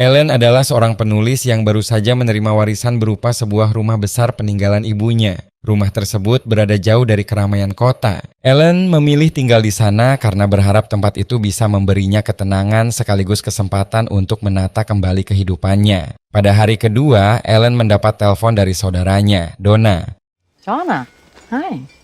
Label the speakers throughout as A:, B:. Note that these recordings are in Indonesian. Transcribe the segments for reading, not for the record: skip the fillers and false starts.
A: Ellen adalah seorang penulis yang baru saja menerima warisan berupa sebuah rumah besar peninggalan ibunya. Rumah tersebut berada jauh dari keramaian kota. Ellen memilih tinggal di sana karena berharap tempat itu bisa memberinya ketenangan sekaligus kesempatan untuk menata kembali kehidupannya. Pada hari kedua, Ellen mendapat telepon dari saudaranya, Donna.
B: Donna, hi.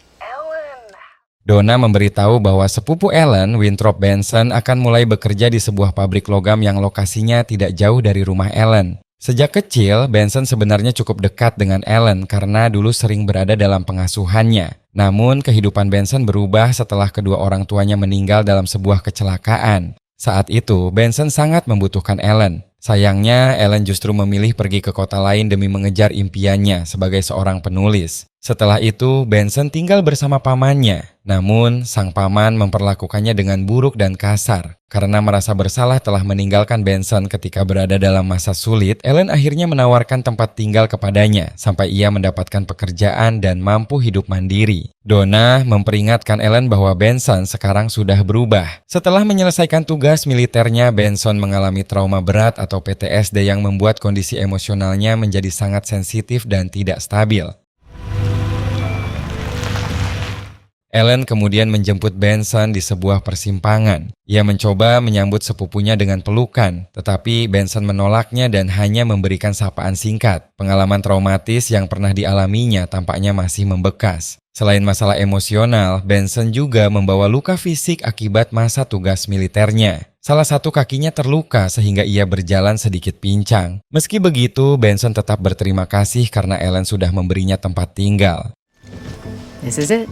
A: Donna memberitahu bahwa sepupu Ellen, Winthrop Benson, akan mulai bekerja di sebuah pabrik logam yang lokasinya tidak jauh dari rumah Ellen. Sejak kecil, Benson sebenarnya cukup dekat dengan Ellen karena dulu sering berada dalam pengasuhannya. Namun, kehidupan Benson berubah setelah kedua orang tuanya meninggal dalam sebuah kecelakaan. Saat itu, Benson sangat membutuhkan Ellen. Sayangnya, Ellen justru memilih pergi ke kota lain demi mengejar impiannya sebagai seorang penulis. Setelah itu, Benson tinggal bersama pamannya. Namun, sang paman memperlakukannya dengan buruk dan kasar. Karena merasa bersalah telah meninggalkan Benson ketika berada dalam masa sulit, Ellen akhirnya menawarkan tempat tinggal kepadanya sampai ia mendapatkan pekerjaan dan mampu hidup mandiri. Donna memperingatkan Ellen bahwa Benson sekarang sudah berubah. Setelah menyelesaikan tugas militernya, Benson mengalami trauma berat atau PTSD yang membuat kondisi emosionalnya menjadi sangat sensitif dan tidak stabil. Ellen kemudian menjemput Benson di sebuah persimpangan. Ia mencoba menyambut sepupunya dengan pelukan, tetapi Benson menolaknya dan hanya memberikan sapaan singkat. Pengalaman traumatis yang pernah dialaminya tampaknya masih membekas. Selain masalah emosional, Benson juga membawa luka fisik akibat masa tugas militernya. Salah satu kakinya terluka sehingga ia berjalan sedikit pincang. Meski begitu, Benson tetap berterima kasih karena Ellen sudah memberinya tempat tinggal.
B: This is it.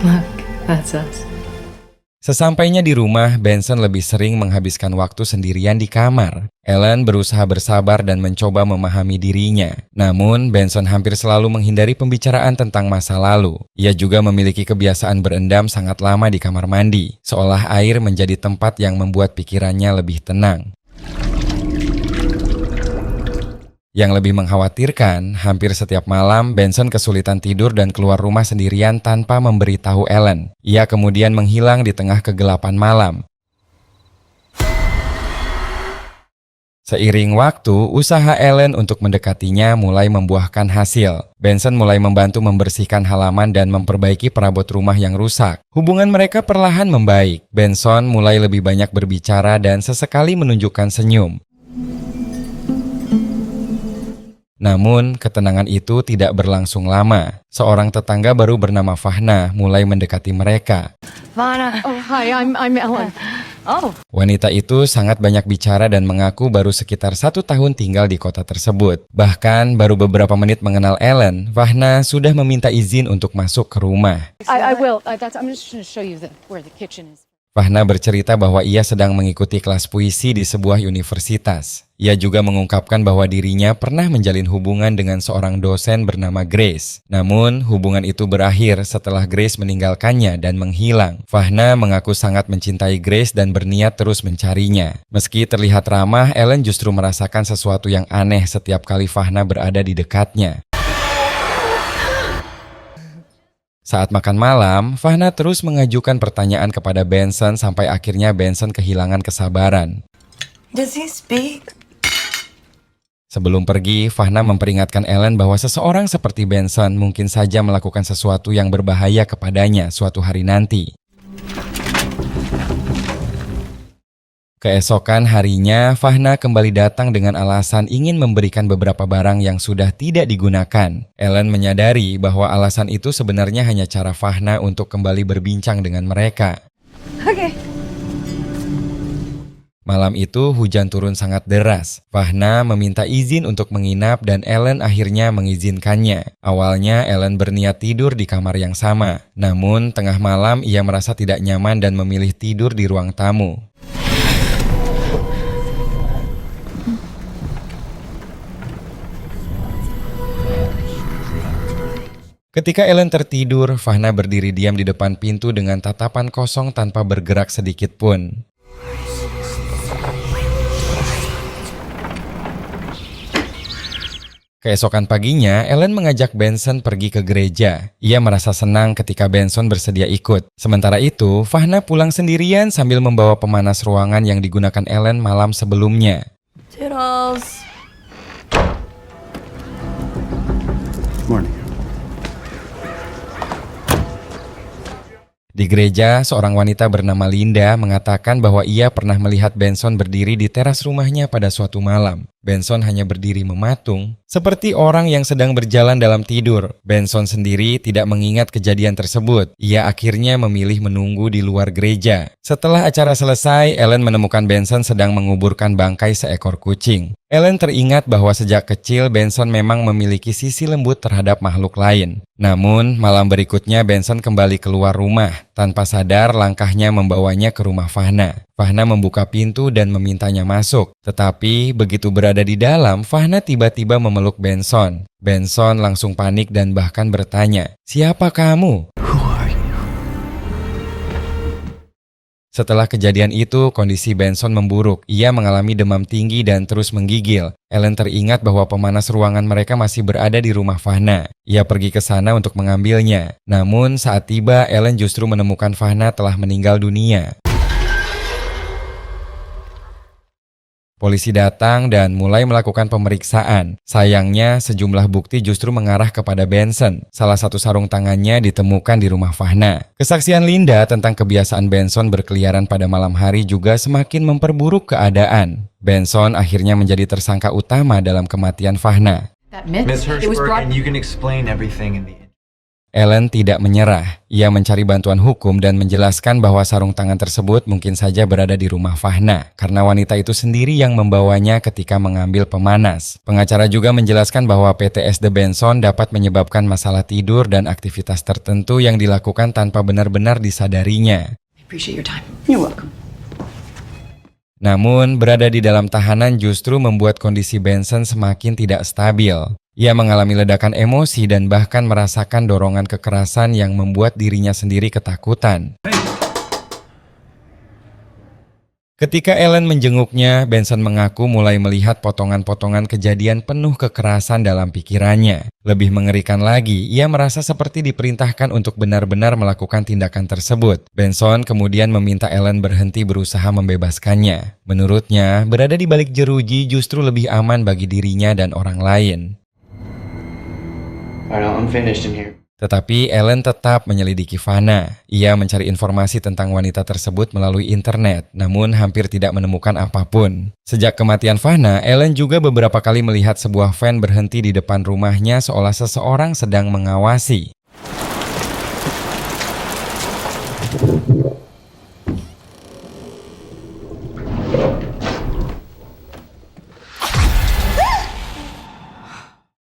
B: Look, that's us.
A: Sesampainya di rumah, Benson lebih sering menghabiskan waktu sendirian di kamar. Ellen berusaha bersabar dan mencoba memahami dirinya. Namun, Benson hampir selalu menghindari pembicaraan tentang masa lalu. Ia juga memiliki kebiasaan berendam sangat lama di kamar mandi, seolah air menjadi tempat yang membuat pikirannya lebih tenang. Yang lebih mengkhawatirkan, hampir setiap malam Benson kesulitan tidur dan keluar rumah sendirian tanpa memberitahu Ellen. Ia kemudian menghilang di tengah kegelapan malam. Seiring waktu, usaha Ellen untuk mendekatinya mulai membuahkan hasil. Benson mulai membantu membersihkan halaman dan memperbaiki perabot rumah yang rusak. Hubungan mereka perlahan membaik. Benson mulai lebih banyak berbicara dan sesekali menunjukkan senyum. Namun, ketenangan itu tidak berlangsung lama. Seorang tetangga baru bernama Fahna mulai mendekati mereka.
B: Fahna. Oh, hi, I'm Ellen. Oh.
A: Wanita itu sangat banyak bicara dan mengaku baru sekitar 1 tahun tinggal di kota tersebut. Bahkan, baru beberapa menit mengenal Ellen, Fahna sudah meminta izin untuk masuk ke rumah.
B: I will. I'm just going to show you where the kitchen is.
A: Fahna bercerita bahwa ia sedang mengikuti kelas puisi di sebuah universitas. Ia juga mengungkapkan bahwa dirinya pernah menjalin hubungan dengan seorang dosen bernama Grace. Namun, hubungan itu berakhir setelah Grace meninggalkannya dan menghilang. Fahna mengaku sangat mencintai Grace dan berniat terus mencarinya. Meski terlihat ramah, Ellen justru merasakan sesuatu yang aneh setiap kali Fahna berada di dekatnya. Saat makan malam, Fahna terus mengajukan pertanyaan kepada Benson sampai akhirnya Benson kehilangan kesabaran.
C: Does he speak?
A: Sebelum pergi, Fahna memperingatkan Ellen bahwa seseorang seperti Benson mungkin saja melakukan sesuatu yang berbahaya kepadanya suatu hari nanti. Keesokan harinya, Fahna kembali datang dengan alasan ingin memberikan beberapa barang yang sudah tidak digunakan. Ellen menyadari bahwa alasan itu sebenarnya hanya cara Fahna untuk kembali berbincang dengan mereka.
B: Okay.
A: Malam itu hujan turun sangat deras. Fahna meminta izin untuk menginap dan Ellen akhirnya mengizinkannya. Awalnya Ellen berniat tidur di kamar yang sama. Namun tengah malam ia merasa tidak nyaman dan memilih tidur di ruang tamu. Ketika Ellen tertidur, Fahna berdiri diam di depan pintu dengan tatapan kosong tanpa bergerak sedikit pun. Keesokan paginya, Ellen mengajak Benson pergi ke gereja. Ia merasa senang ketika Benson bersedia ikut. Sementara itu, Fahna pulang sendirian sambil membawa pemanas ruangan yang digunakan Ellen malam sebelumnya.
C: Toodles.
D: Morning.
A: Di gereja, seorang wanita bernama Linda mengatakan bahwa ia pernah melihat Benson berdiri di teras rumahnya pada suatu malam. Benson hanya berdiri mematung, seperti orang yang sedang berjalan dalam tidur. Benson sendiri tidak mengingat kejadian tersebut. Ia akhirnya memilih menunggu di luar gereja. Setelah acara selesai, Ellen menemukan Benson sedang menguburkan bangkai seekor kucing. Ellen teringat bahwa sejak kecil Benson memang memiliki sisi lembut terhadap makhluk lain. Namun, malam berikutnya Benson kembali keluar rumah. Tanpa sadar, langkahnya membawanya ke rumah Fahna. Fahna membuka pintu dan memintanya masuk. Tetapi, begitu berada di dalam, Fahna tiba-tiba memeluk Benson. Benson langsung panik dan bahkan bertanya, "Siapa kamu?"
D: Who are you?
A: Setelah kejadian itu, kondisi Benson memburuk. Ia mengalami demam tinggi dan terus menggigil. Ellen teringat bahwa pemanas ruangan mereka masih berada di rumah Fahna. Ia pergi ke sana untuk mengambilnya. Namun, saat tiba, Ellen justru menemukan Fahna telah meninggal dunia. Polisi datang dan mulai melakukan pemeriksaan. Sayangnya, sejumlah bukti justru mengarah kepada Benson. Salah satu sarung tangannya ditemukan di rumah Fahna. Kesaksian Linda tentang kebiasaan Benson berkeliaran pada malam hari juga semakin memperburuk keadaan. Benson akhirnya menjadi tersangka utama dalam kematian Fahna.
B: That myth,
E: Ms.
B: it was
E: Hirschberg,
B: brought...
E: and you can explain everything in the
A: Ellen tidak menyerah. Ia mencari bantuan hukum dan menjelaskan bahwa sarung tangan tersebut mungkin saja berada di rumah Fahna karena wanita itu sendiri yang membawanya ketika mengambil pemanas. Pengacara juga menjelaskan bahwa PTSD Benson dapat menyebabkan masalah tidur dan aktivitas tertentu yang dilakukan tanpa benar-benar disadarinya.
B: I appreciate your time. You're welcome.
A: Namun, berada di dalam tahanan justru membuat kondisi Benson semakin tidak stabil. Ia mengalami ledakan emosi dan bahkan merasakan dorongan kekerasan yang membuat dirinya sendiri ketakutan. Ketika Ellen menjenguknya, Benson mengaku mulai melihat potongan-potongan kejadian penuh kekerasan dalam pikirannya. Lebih mengerikan lagi, ia merasa seperti diperintahkan untuk benar-benar melakukan tindakan tersebut. Benson kemudian meminta Ellen berhenti berusaha membebaskannya. Menurutnya, berada di balik jeruji justru lebih aman bagi dirinya dan orang lain.
E: Alright, I'm finished in here.
A: Tetapi Ellen tetap menyelidiki Fahna. Ia mencari informasi tentang wanita tersebut melalui internet, namun hampir tidak menemukan apapun. Sejak kematian Fahna, Ellen juga beberapa kali melihat sebuah van berhenti di depan rumahnya seolah seseorang sedang mengawasi.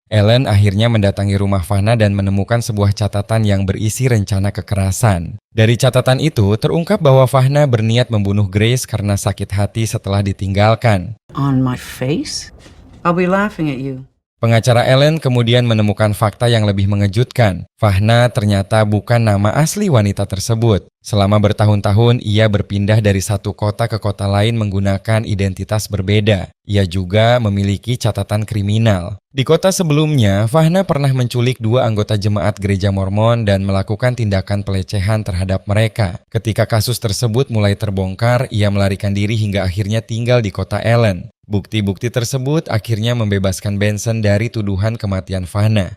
A: Ellen akhirnya mendatangi rumah Fahna dan menemukan sebuah catatan yang berisi rencana kekerasan. Dari catatan itu, terungkap bahwa Fahna berniat membunuh Grace karena sakit hati setelah ditinggalkan.
F: On my face? I'll be laughing at you.
A: Pengacara Ellen kemudian menemukan fakta yang lebih mengejutkan. Fahna ternyata bukan nama asli wanita tersebut. Selama bertahun-tahun, ia berpindah dari satu kota ke kota lain menggunakan identitas berbeda. Ia juga memiliki catatan kriminal. Di kota sebelumnya, Fahna pernah menculik 2 anggota jemaat gereja Mormon dan melakukan tindakan pelecehan terhadap mereka. Ketika kasus tersebut mulai terbongkar, ia melarikan diri hingga akhirnya tinggal di kota Ellen. Bukti-bukti tersebut akhirnya membebaskan Benson dari tuduhan kematian Fahna.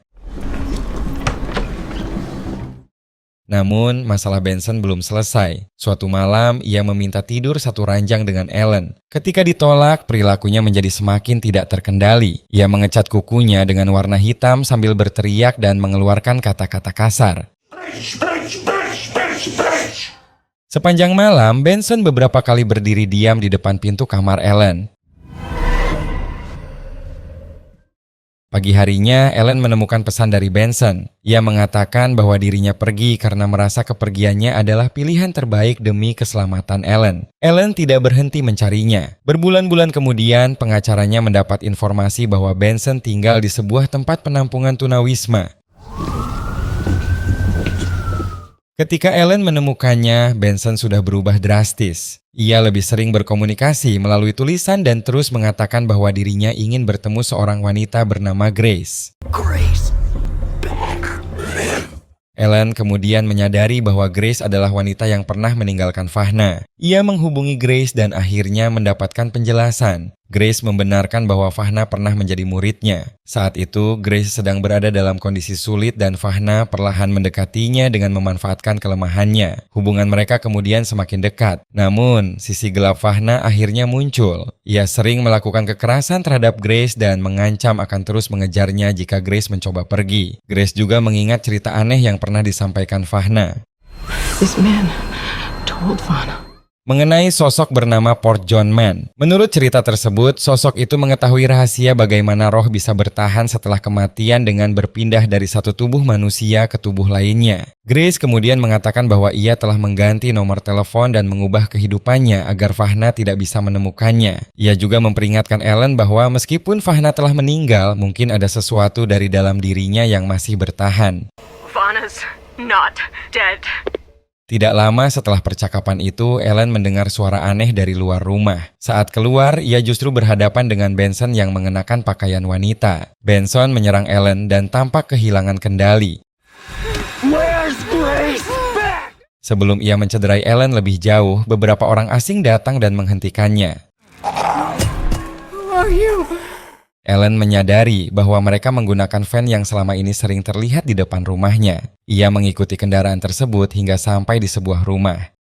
A: Namun, masalah Benson belum selesai. Suatu malam, ia meminta tidur satu ranjang dengan Ellen. Ketika ditolak, perilakunya menjadi semakin tidak terkendali. Ia mengecat kukunya dengan warna hitam sambil berteriak dan mengeluarkan kata-kata kasar. Sepanjang malam, Benson beberapa kali berdiri diam di depan pintu kamar Ellen. Pagi harinya, Ellen menemukan pesan dari Benson. Ia mengatakan bahwa dirinya pergi karena merasa kepergiannya adalah pilihan terbaik demi keselamatan Ellen. Ellen tidak berhenti mencarinya. Berbulan-bulan kemudian, pengacaranya mendapat informasi bahwa Benson tinggal di sebuah tempat penampungan tunawisma. Ketika Ellen menemukannya, Benson sudah berubah drastis. Ia lebih sering berkomunikasi melalui tulisan dan terus mengatakan bahwa dirinya ingin bertemu seorang wanita bernama Grace. Ellen kemudian menyadari bahwa Grace adalah wanita yang pernah meninggalkan Fahna. Ia menghubungi Grace dan akhirnya mendapatkan penjelasan. Grace membenarkan bahwa Fahna pernah menjadi muridnya. Saat itu, Grace sedang berada dalam kondisi sulit dan Fahna perlahan mendekatinya dengan memanfaatkan kelemahannya. Hubungan mereka kemudian semakin dekat. Namun, sisi gelap Fahna akhirnya muncul. Ia sering melakukan kekerasan terhadap Grace dan mengancam akan terus mengejarnya jika Grace mencoba pergi. Grace juga mengingat cerita aneh yang pernah disampaikan Fahna.
F: This man told Fahna.
A: Mengenai sosok bernama Port John Man. Menurut cerita tersebut, sosok itu mengetahui rahasia bagaimana roh bisa bertahan setelah kematian dengan berpindah dari satu tubuh manusia ke tubuh lainnya. Grace kemudian mengatakan bahwa ia telah mengganti nomor telepon dan mengubah kehidupannya agar Fahna tidak bisa menemukannya. Ia juga memperingatkan Ellen bahwa meskipun Fahna telah meninggal, mungkin ada sesuatu dari dalam dirinya yang masih bertahan.
C: Fahna's not dead.
A: Tidak lama setelah percakapan itu, Ellen mendengar suara aneh dari luar rumah. Saat keluar, ia justru berhadapan dengan Benson yang mengenakan pakaian wanita. Benson menyerang Ellen dan tampak kehilangan kendali. Sebelum ia mencederai Ellen lebih jauh, beberapa orang asing datang dan menghentikannya. Ellen menyadari bahwa mereka menggunakan van yang selama ini sering terlihat di depan rumahnya. Ia mengikuti kendaraan tersebut hingga sampai di sebuah rumah.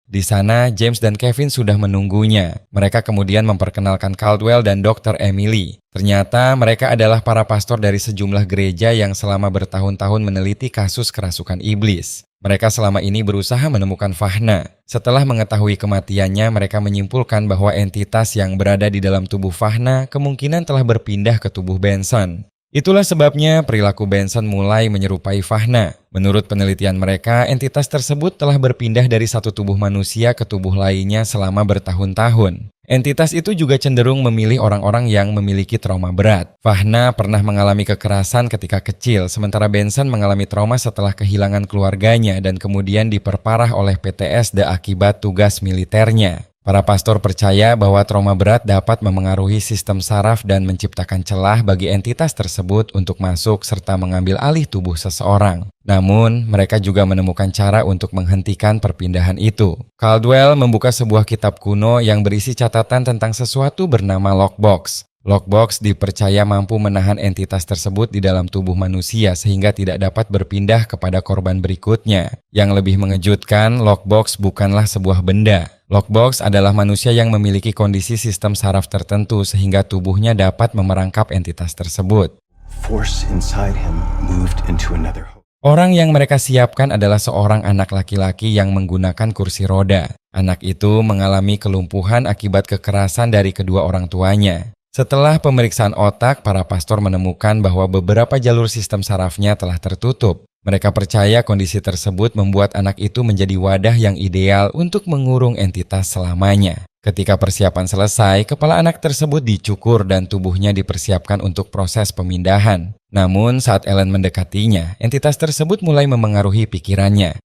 A: Di sana, James dan Kevin sudah menunggunya. Mereka kemudian memperkenalkan Caldwell dan Dr. Emily. Ternyata mereka adalah para pastor dari sejumlah gereja yang selama bertahun-tahun meneliti kasus kerasukan iblis. Mereka selama ini berusaha menemukan Fahna. Setelah mengetahui kematiannya, mereka menyimpulkan bahwa entitas yang berada di dalam tubuh Fahna kemungkinan telah berpindah ke tubuh Benson. Itulah sebabnya perilaku Benson mulai menyerupai Fahna. Menurut penelitian mereka, entitas tersebut telah berpindah dari satu tubuh manusia ke tubuh lainnya selama bertahun-tahun. Entitas itu juga cenderung memilih orang-orang yang memiliki trauma berat. Fahna pernah mengalami kekerasan ketika kecil, sementara Benson mengalami trauma setelah kehilangan keluarganya dan kemudian diperparah oleh PTSD akibat tugas militernya. Para pastor percaya bahwa trauma berat dapat memengaruhi sistem saraf dan menciptakan celah bagi entitas tersebut untuk masuk serta mengambil alih tubuh seseorang. Namun, mereka juga menemukan cara untuk menghentikan perpindahan itu. Caldwell membuka sebuah kitab kuno yang berisi catatan tentang sesuatu bernama lockbox. Lockbox dipercaya mampu menahan entitas tersebut di dalam tubuh manusia sehingga tidak dapat berpindah kepada korban berikutnya. Yang lebih mengejutkan, lockbox bukanlah sebuah benda. Lockbox adalah manusia yang memiliki kondisi sistem saraf tertentu sehingga tubuhnya dapat memerangkap entitas tersebut.
D: Force inside him moved into another.
A: Orang yang mereka siapkan adalah seorang anak laki-laki yang menggunakan kursi roda. Anak itu mengalami kelumpuhan akibat kekerasan dari kedua orang tuanya. Setelah pemeriksaan otak, para pastor menemukan bahwa beberapa jalur sistem sarafnya telah tertutup. Mereka percaya kondisi tersebut membuat anak itu menjadi wadah yang ideal untuk mengurung entitas selamanya. Ketika persiapan selesai, kepala anak tersebut dicukur dan tubuhnya dipersiapkan untuk proses pemindahan. Namun saat Ellen mendekatinya, entitas tersebut mulai memengaruhi pikirannya.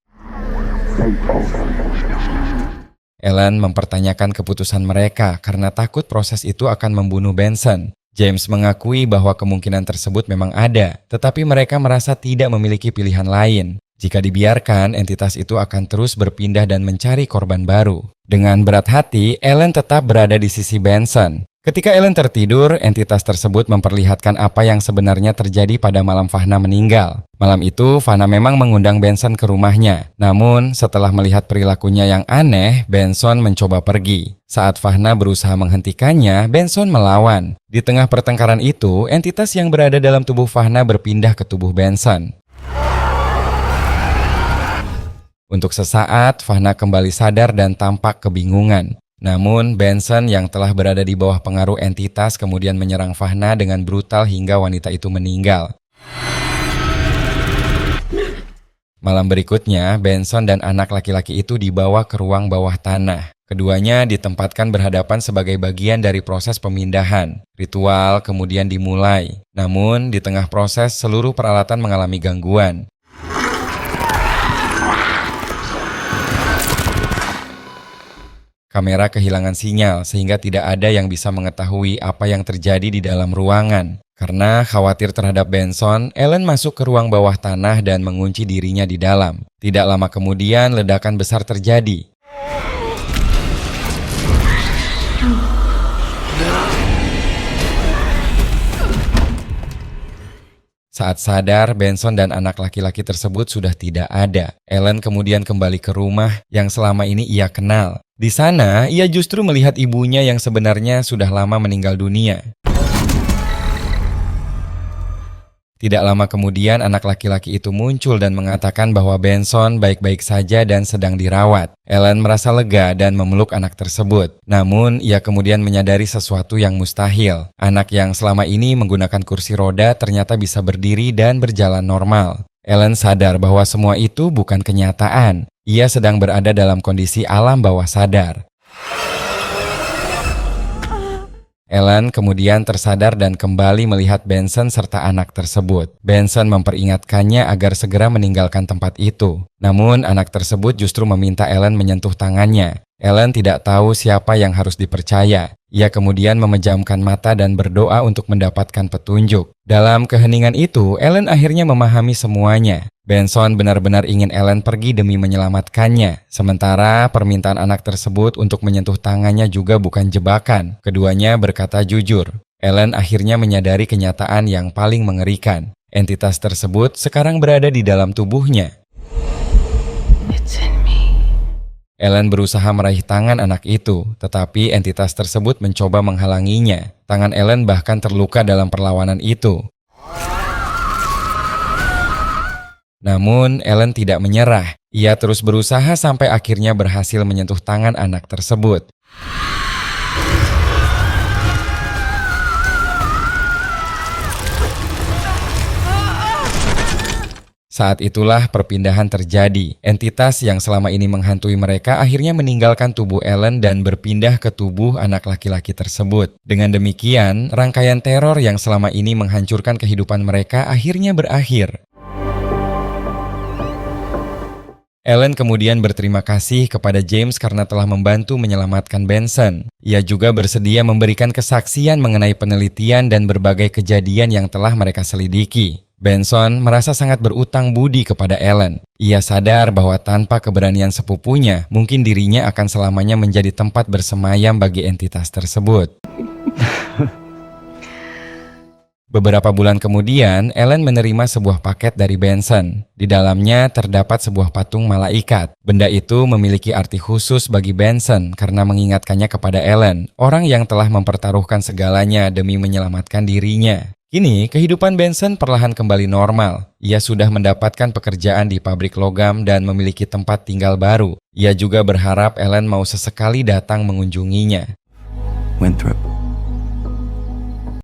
A: Ellen mempertanyakan keputusan mereka karena takut proses itu akan membunuh Benson. James mengakui bahwa kemungkinan tersebut memang ada, tetapi mereka merasa tidak memiliki pilihan lain. Jika dibiarkan, entitas itu akan terus berpindah dan mencari korban baru. Dengan berat hati, Ellen tetap berada di sisi Benson. Ketika Ellen tertidur, entitas tersebut memperlihatkan apa yang sebenarnya terjadi pada malam Fahna meninggal. Malam itu, Fahna memang mengundang Benson ke rumahnya. Namun, setelah melihat perilakunya yang aneh, Benson mencoba pergi. Saat Fahna berusaha menghentikannya, Benson melawan. Di tengah pertengkaran itu, entitas yang berada dalam tubuh Fahna berpindah ke tubuh Benson. Untuk sesaat, Fahna kembali sadar dan tampak kebingungan. Namun, Benson yang telah berada di bawah pengaruh entitas kemudian menyerang Fahna dengan brutal hingga wanita itu meninggal. Malam berikutnya, Benson dan anak laki-laki itu dibawa ke ruang bawah tanah. Keduanya ditempatkan berhadapan sebagai bagian dari proses pemindahan. Ritual kemudian dimulai. Namun, di tengah proses, seluruh peralatan mengalami gangguan. Kamera kehilangan sinyal sehingga tidak ada yang bisa mengetahui apa yang terjadi di dalam ruangan. Karena khawatir terhadap Benson, Ellen masuk ke ruang bawah tanah dan mengunci dirinya di dalam. Tidak lama kemudian, ledakan besar terjadi. Saat sadar, Benson dan anak laki-laki tersebut sudah tidak ada. Ellen kemudian kembali ke rumah yang selama ini ia kenal. Di sana, ia justru melihat ibunya yang sebenarnya sudah lama meninggal dunia. Tidak lama kemudian, anak laki-laki itu muncul dan mengatakan bahwa Benson baik-baik saja dan sedang dirawat. Ellen merasa lega dan memeluk anak tersebut. Namun, ia kemudian menyadari sesuatu yang mustahil. Anak yang selama ini menggunakan kursi roda ternyata bisa berdiri dan berjalan normal. Ellen sadar bahwa semua itu bukan kenyataan. Ia sedang berada dalam kondisi alam bawah sadar. Ellen kemudian tersadar dan kembali melihat Benson serta anak tersebut. Benson memperingatkannya agar segera meninggalkan tempat itu. Namun anak tersebut justru meminta Ellen menyentuh tangannya. Ellen tidak tahu siapa yang harus dipercaya. Ia kemudian memejamkan mata dan berdoa untuk mendapatkan petunjuk. Dalam keheningan itu, Ellen akhirnya memahami semuanya. Benson benar-benar ingin Ellen pergi demi menyelamatkannya. Sementara permintaan anak tersebut untuk menyentuh tangannya juga bukan jebakan. Keduanya berkata jujur. Ellen akhirnya menyadari kenyataan yang paling mengerikan. Entitas tersebut sekarang berada di dalam tubuhnya.
F: It's in me.
A: Ellen berusaha meraih tangan anak itu, tetapi entitas tersebut mencoba menghalanginya. Tangan Ellen bahkan terluka dalam perlawanan itu. Namun, Ellen tidak menyerah. Ia terus berusaha sampai akhirnya berhasil menyentuh tangan anak tersebut. Saat itulah perpindahan terjadi. Entitas yang selama ini menghantui mereka akhirnya meninggalkan tubuh Ellen dan berpindah ke tubuh anak laki-laki tersebut. Dengan demikian, rangkaian teror yang selama ini menghancurkan kehidupan mereka akhirnya berakhir. Ellen kemudian berterima kasih kepada James karena telah membantu menyelamatkan Benson. Ia juga bersedia memberikan kesaksian mengenai penelitian dan berbagai kejadian yang telah mereka selidiki. Benson merasa sangat berutang budi kepada Ellen. Ia sadar bahwa tanpa keberanian sepupunya, mungkin dirinya akan selamanya menjadi tempat bersemayam bagi entitas tersebut. Beberapa bulan kemudian, Ellen menerima sebuah paket dari Benson. Di dalamnya terdapat sebuah patung malaikat. Benda itu memiliki arti khusus bagi Benson karena mengingatkannya kepada Ellen, orang yang telah mempertaruhkan segalanya demi menyelamatkan dirinya. Kini, kehidupan Benson perlahan kembali normal. Ia sudah mendapatkan pekerjaan di pabrik logam dan memiliki tempat tinggal baru. Ia juga berharap Ellen mau sesekali datang mengunjunginya.
D: Winthrop.